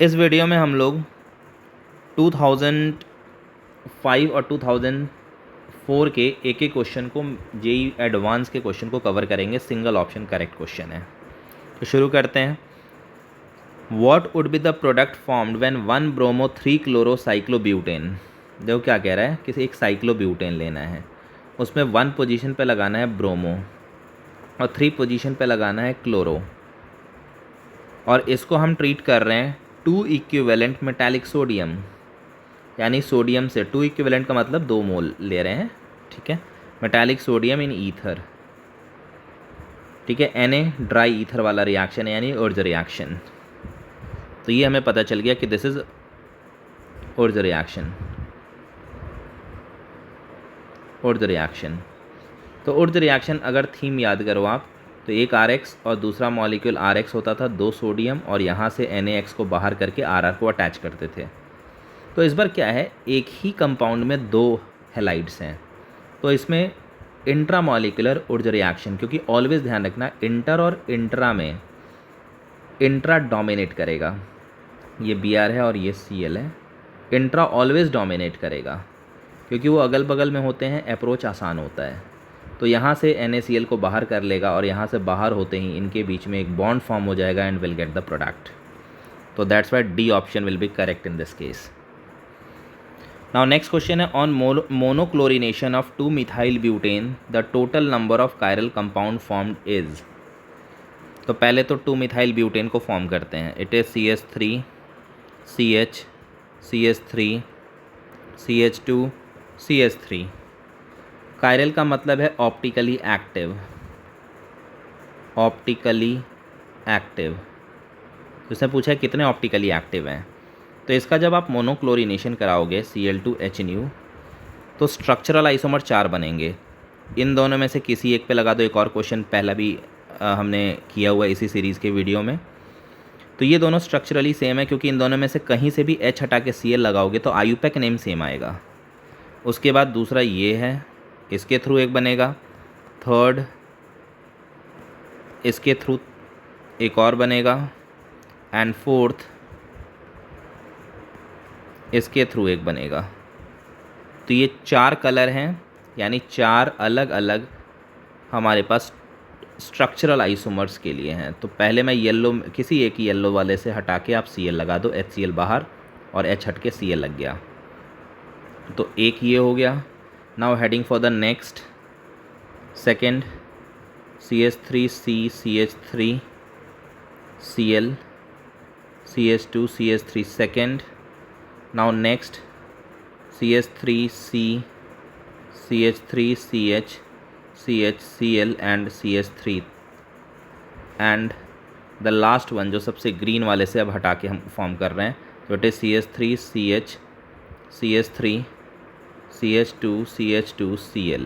इस वीडियो में हम लोग 2005 और 2004 के एक एक क्वेश्चन को, जेई एडवांस के क्वेश्चन को कवर करेंगे। सिंगल ऑप्शन करेक्ट क्वेश्चन है, तो शुरू करते हैं। What would be the product formed when 1 bromo 3 chlorocyclobutain? देखो क्या कह रहा है कि एक साइक्लोब्यूटेन लेना है, उसमें 1 पोजीशन पे लगाना है ब्रोमो और 3 पोजीशन पे लगाना है क्लोरो, और इसको हम ट्रीट कर रहे हैं 2 इक्विवेलेंट मेटालिक सोडियम, यानी सोडियम से 2 इक्विवेलेंट का मतलब 2 मोल ले रहे हैं, ठीक है। मेटालिक सोडियम इन ईथर, ठीक है। Na ड्राई ईथर वाला रिएक्शन है, यानी उर्ज रिएक्शन। तो ये हमें पता चल गया कि this is Urja reaction, Urja reaction. तो उर्ज रिएक्शन अगर थीम याद करो आप, तो एक RX और दूसरा मॉलिक्यूल RX होता था, 2 सोडियम, और यहाँ से NaX को बाहर करके RR को अटैच करते थे। तो इस बार क्या है, एक ही कंपाउंड में 2 हेलाइड्स हैं, तो इसमें इंट्रामॉलिक्यूलर उर्ज रिएक्शन, क्योंकि ऑलवेज ध्यान रखना इंटर और इंट्रा में इंट्रा डोमिनेट करेगा। ये Br है और ये Cl है, इंट्रा ऑलवेज डोमिनेट करेगा क्योंकि वो अगल बगल में होते हैं, अप्रोच आसान होता है। तो यहाँ से NaCl को बाहर कर लेगा और यहाँ से बाहर होते ही इनके बीच में एक बॉन्ड फॉर्म हो जाएगा and will get the product. तो that's why D option will be correct in this case. Now next question है, on monochlorination of 2 methyl butane the total number of chiral compound formed is. तो पहले तो 2 methyl butane को form करते हैं। It is CH3 CH CH3 CH2 CH3। Chiral का मतलब है ऑप्टिकली एक्टिव, ऑप्टिकली एक्टिव। उसने पूछा है कितने ऑप्टिकली एक्टिव हैं। तो इसका जब आप मोनोक्लोरिनेशन कराओगे Cl2HNu, तो स्ट्रक्चरल आइसोमर 4 बनेंगे। इन दोनों में से किसी एक पे लगा दो। एक और क्वेश्चन पहला भी हमने किया हुआ इसी सीरीज़ के वीडियो में। तो ये दोनों स्ट्रक्चरली सेम है, क्योंकि इन दोनों में से कहीं से भी H हटा के Cl लगाओगे तो IUPAC नेम सेम आएगा। उसके बाद दूसरा ये है, इसके थ्रू एक बनेगा, थर्ड इसके थ्रू एक और बनेगा, एंड फोर्थ इसके थ्रू एक बनेगा। तो ये 4 कलर हैं, यानी 4 अलग अलग हमारे पास स्ट्रक्चरल आइसोमर्स के लिए हैं। तो पहले मैं येलो, किसी एक येलो वाले से हटा के आप Cl लगा दो, HCl बाहर और H हट के Cl लग गया। तो एक ये हो गया। Now heading for the next, second CH3C CH3 Cl CH2 CH3 second. Now next CH3C CH3 CH CH Cl and CH3, and the last one जो सबसे ग्रीन वाले से अब हटा के हम फॉर्म कर रहे हैं, तो it is CH3 CH CH3 CH2 CH2 Cl।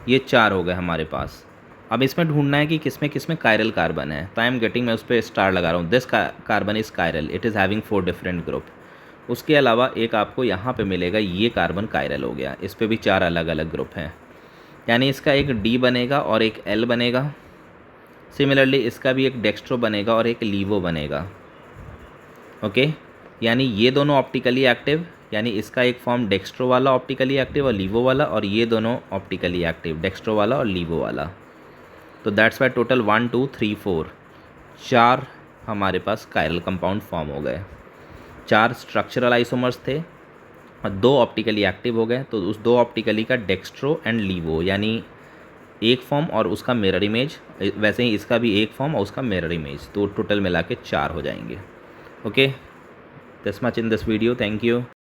ये 4 हो गए हमारे पास। अब इसमें ढूंढना है कि किसमें किसमें कायरल कार्बन है। तो आई एम गेटिंग, मैं उस पर स्टार लगा रहा हूँ। This carbon is chiral, it is having 4 different group. उसके अलावा एक आपको यहाँ पे मिलेगा, ये कार्बन कायरल हो गया, इस पर भी 4 अलग अलग ग्रुप हैं, यानी इसका एक D बनेगा और एक L बनेगा। सिमिलरली इसका भी एक डेक्स्ट्रो बनेगा और एक लीवो बनेगा। ओके, यानी ये दोनों ऑप्टिकली एक्टिव, यानी इसका एक फॉर्म डेक्स्ट्रो वाला ऑप्टिकली एक्टिव और लीवो वाला, और ये दोनों ऑप्टिकली एक्टिव, डेक्स्ट्रो वाला और लीवो वाला। तो दैट्स वाई टोटल 1 2 3 4 4 हमारे पास कायरल कंपाउंड फॉर्म हो गए। 4 स्ट्रक्चरल आइसोमर्स थे और 2 ऑप्टिकली एक्टिव हो गए। तो उस 2 ऑप्टिकली का डेक्स्ट्रो एंड लीवो, यानी एक फॉर्म और उसका मिरर इमेज, वैसे ही इसका भी एक फॉर्म और उसका मिरर इमेज, तो टोटल मिला के 4 हो जाएंगे। Okay, this much in this video, thank you.